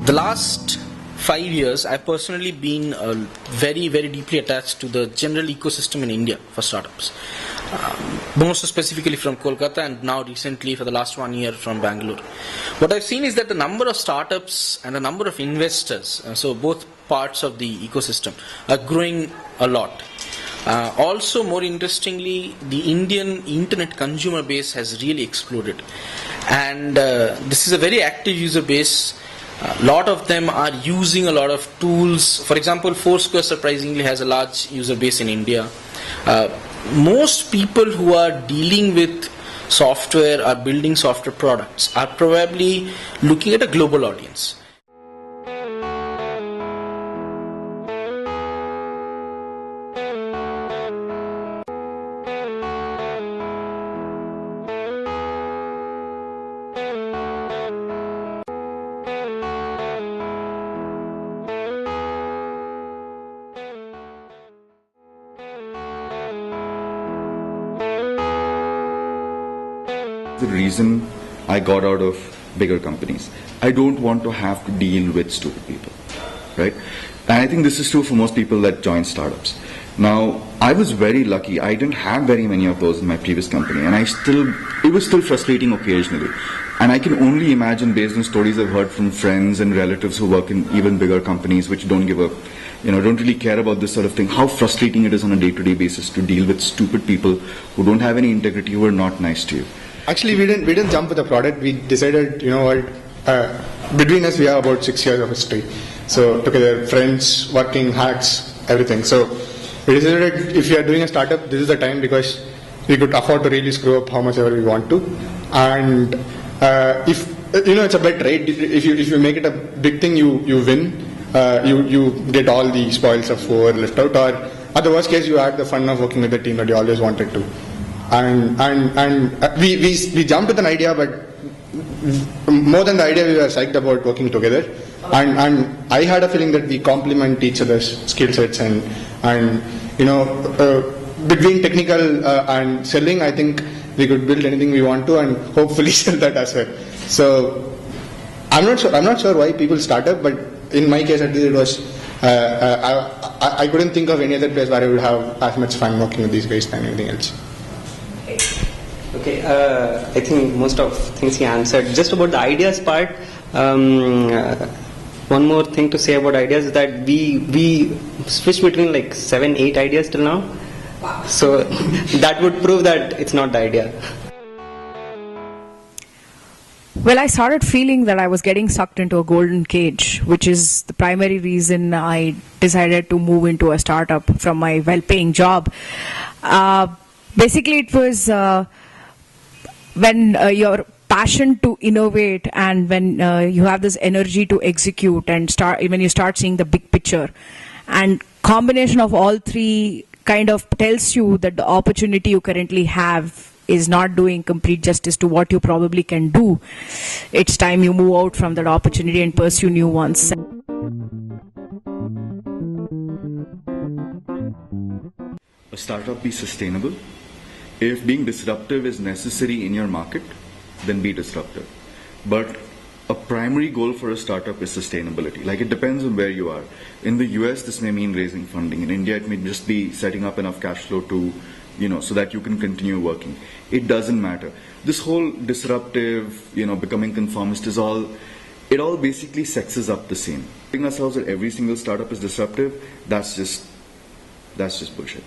The last 5 years, I've personally been very, very deeply attached to the general ecosystem in India for startups. Most specifically from Kolkata, and now recently for the last 1 year from Bangalore. What I've seen is that the number of startups and the number of investors, so both parts of the ecosystem, are growing a lot. Also, more interestingly, the Indian internet consumer base has really exploded, and this is a very active user base. A lot of them are using a lot of tools. For example, Foursquare surprisingly has a large user base in India. Most people who are dealing with software or building software products are probably looking at a global audience. The reason I got out of bigger companies. I don't want to have to deal with stupid people, right? And I think this is true for most people that join startups. Now, I was very lucky. I didn't have very many of those in my previous company, and it was still frustrating occasionally. And I can only imagine, based on stories I've heard from friends and relatives who work in even bigger companies which don't really care about this sort of thing, how frustrating it is on a day-to-day basis to deal with stupid people who don't have any integrity, who are not nice to you. Actually, we didn't jump with the product. We decided, between us we have about 6 years of history. So together, friends, working, hacks, everything. So we decided if we are doing a startup, this is the time, because we could afford to really screw up how much ever we want to. And if it's a bet, right? If you make it a big thing, you win. You get all the spoils of who are left out, or at the worst case, you add the fun of working with the team that you always wanted to. And we jumped with an idea, but more than the idea, we were psyched about working together. And I had a feeling that we complement each other's skill sets, and between technical and selling, I think we could build anything we want to, and hopefully sell that as well. So I'm not sure why people start up, but in my case, at least, it was I couldn't think of any other place where I would have as much fun working with these guys than anything else. Okay, I think most of things he answered. Just about the ideas part, one more thing to say about ideas is that we switched between like 7-8 ideas till now. Wow. So that would prove that it's not the idea. Well, I started feeling that I was getting sucked into a golden cage, which is the primary reason I decided to move into a startup from my well-paying job. Basically, it was when your passion to innovate, and when you have this energy to execute, and when you start seeing the big picture, and combination of all three kind of tells you that the opportunity you currently have is not doing complete justice to what you probably can do. It's time you move out from that opportunity and pursue new ones. A startup be sustainable. If being disruptive is necessary in your market, then be disruptive. But a primary goal for a startup is sustainability. Like, it depends on where you are. In the US, this may mean raising funding. In India, it may just be setting up enough cash flow to, so that you can continue working. It doesn't matter. This whole disruptive, becoming conformist it all basically sexes up the scene. Telling ourselves that every single startup is disruptive, that's just bullshit.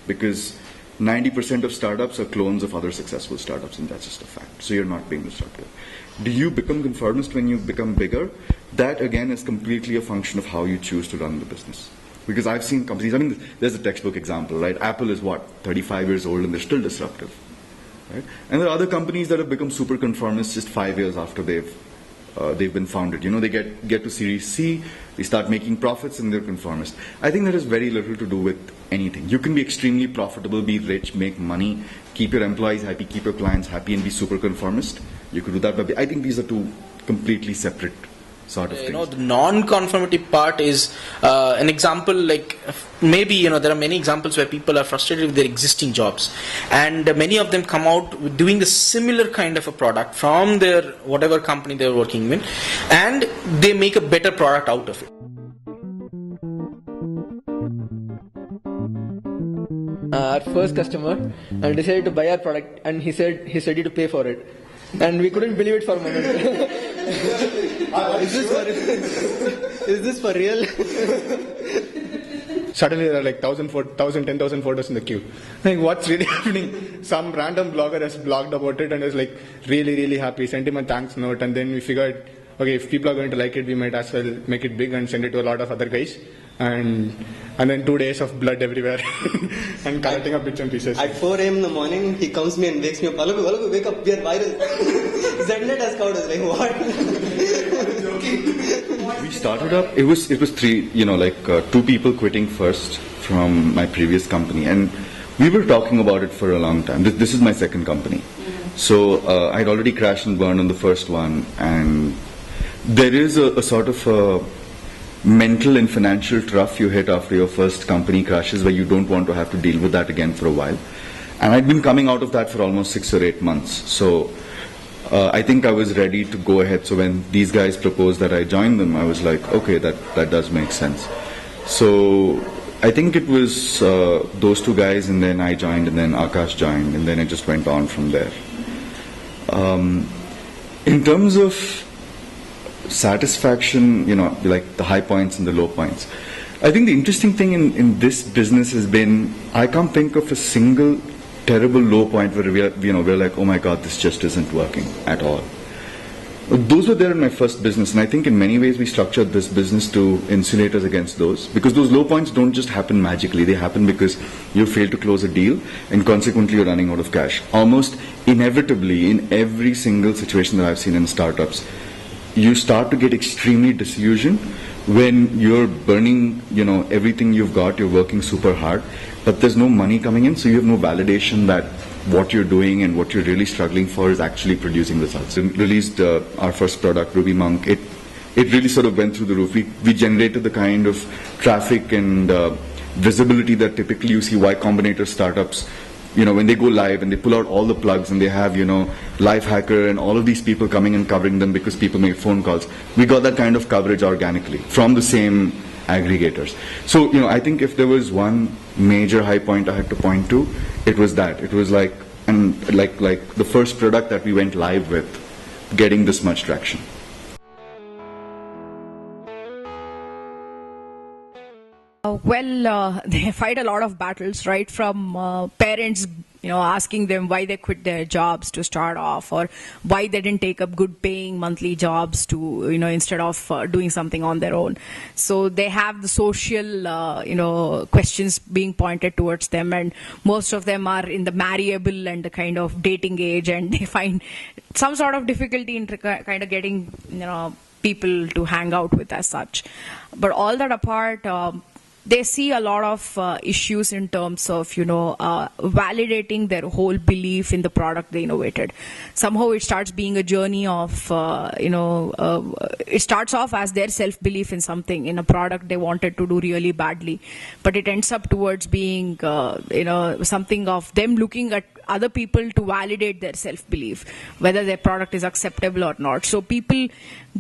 Because 90% of startups are clones of other successful startups, and that's just a fact. So you're not being disruptive. Do you become conformist when you become bigger? That, again, is completely a function of how you choose to run the business. Because I've seen companies, there's a textbook example, right? Apple is 35 years old, and they're still disruptive, right? And there are other companies that have become super conformist just 5 years after they've been founded. They get to Series C, they start making profits, and they're conformist. I think that has very little to do with anything. You can be extremely profitable, be rich, make money, keep your employees happy, keep your clients happy, and be super conformist. You could do that, but I think these are two completely separate sort of thing. The non-conformity part is an example, like maybe there are many examples where people are frustrated with their existing jobs, and many of them come out with doing the similar kind of a product from their whatever company they're working with, and they make a better product out of it. Our first customer and decided to buy our product, and he said he's ready to pay for it, and we couldn't believe it for a moment. Is this for real? Suddenly there are like 10,000 photos in the queue. Like, what's really happening? Some random blogger has blogged about it and is like really happy, sent him a thanks note, and then we figured, okay, if people are going to like it, we might as well make it big and send it to a lot of other guys. And then 2 days of blood everywhere and collecting up bits and pieces. At 4 a.m. in the morning, he comes me and wakes me up. Alagu, wake up, we are viral. Zednet has called us. Like, what? We started up, it was three, two people quitting first from my previous company, and we were talking about it for a long time. This is my second company. So I'd already crashed and burned on the first one, and there is a sort of a mental and financial trough you hit after your first company crashes, where you don't want to have to deal with that again for a while. And I'd been coming out of that for almost 6 or 8 months. So I think I was ready to go ahead. So when these guys proposed that I join them, I was like, okay, that does make sense. So I think it was those two guys, and then I joined, and then Akash joined, and then it just went on from there. In terms of satisfaction, like the high points and the low points, I think the interesting thing in this business has been, I can't think of a single terrible low point where we're like, oh my god, this just isn't working at all. Those were there in my first business, and I think in many ways we structured this business to insulate us against those, because those low points don't just happen magically. They happen because you failed to close a deal, and consequently you're running out of cash. Almost inevitably, in every single situation that I've seen in startups, you start to get extremely disillusioned when you're burning, everything you've got, you're working super hard, but there's no money coming in, so you have no validation that what you're doing and what you're really struggling for is actually producing results. We released our first product, Ruby Monk. It really sort of went through the roof. We generated the kind of traffic and visibility that typically you see Y Combinator startups, when they go live and they pull out all the plugs and they have, Lifehacker and all of these people coming and covering them because people make phone calls. We got that kind of coverage organically from the same aggregators. So, I think if there was one major high point I had to point to, it was that. It was like the first product that we went live with, getting this much traction. They fight a lot of battles, right? From parents, asking them why they quit their jobs to start off, or why they didn't take up good paying monthly jobs to, instead of doing something on their own. So they have the social, questions being pointed towards them, and most of them are in the marriable and the kind of dating age, and they find some sort of difficulty in kind of getting, people to hang out with as such. But all that apart, they see a lot of issues in terms of, validating their whole belief in the product they innovated. Somehow it starts being a journey of, it starts off as their self-belief in something, in a product they wanted to do really badly. But it ends up towards being, something of them looking at other people to validate their self-belief, whether their product is acceptable or not. So people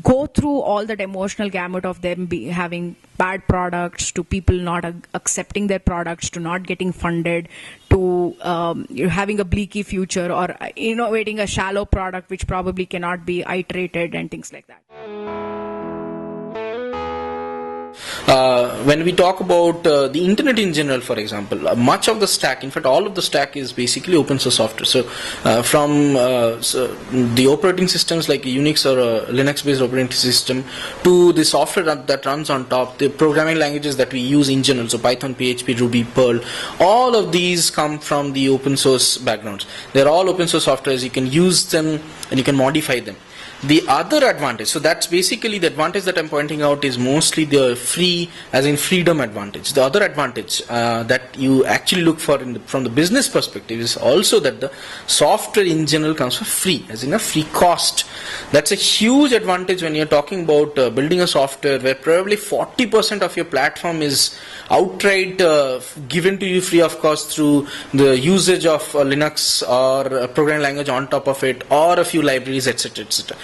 go through all that emotional gamut of them having bad products, to people not accepting their products, to not getting funded, to having a bleaky future, or innovating a shallow product which probably cannot be iterated, and things like that. When we talk about the internet in general, for example, much of the stack, in fact all of the stack, is basically open source software. So from the operating systems like Unix or a Linux based operating system, to the software that runs on top, the programming languages that we use in general, so Python, PHP, Ruby, Perl, all of these come from the open source backgrounds. They're all open source softwares. You can use them and you can modify them. The other advantage, so that's basically the advantage that I'm pointing out is mostly the free, as in freedom advantage. The other advantage that you actually look for from the business perspective is also that the software in general comes for free, as in a free cost. That's a huge advantage when you're talking about building a software where probably 40% of your platform is outright given to you free of cost through the usage of Linux or a programming language on top of it, or a few libraries, etc., etc.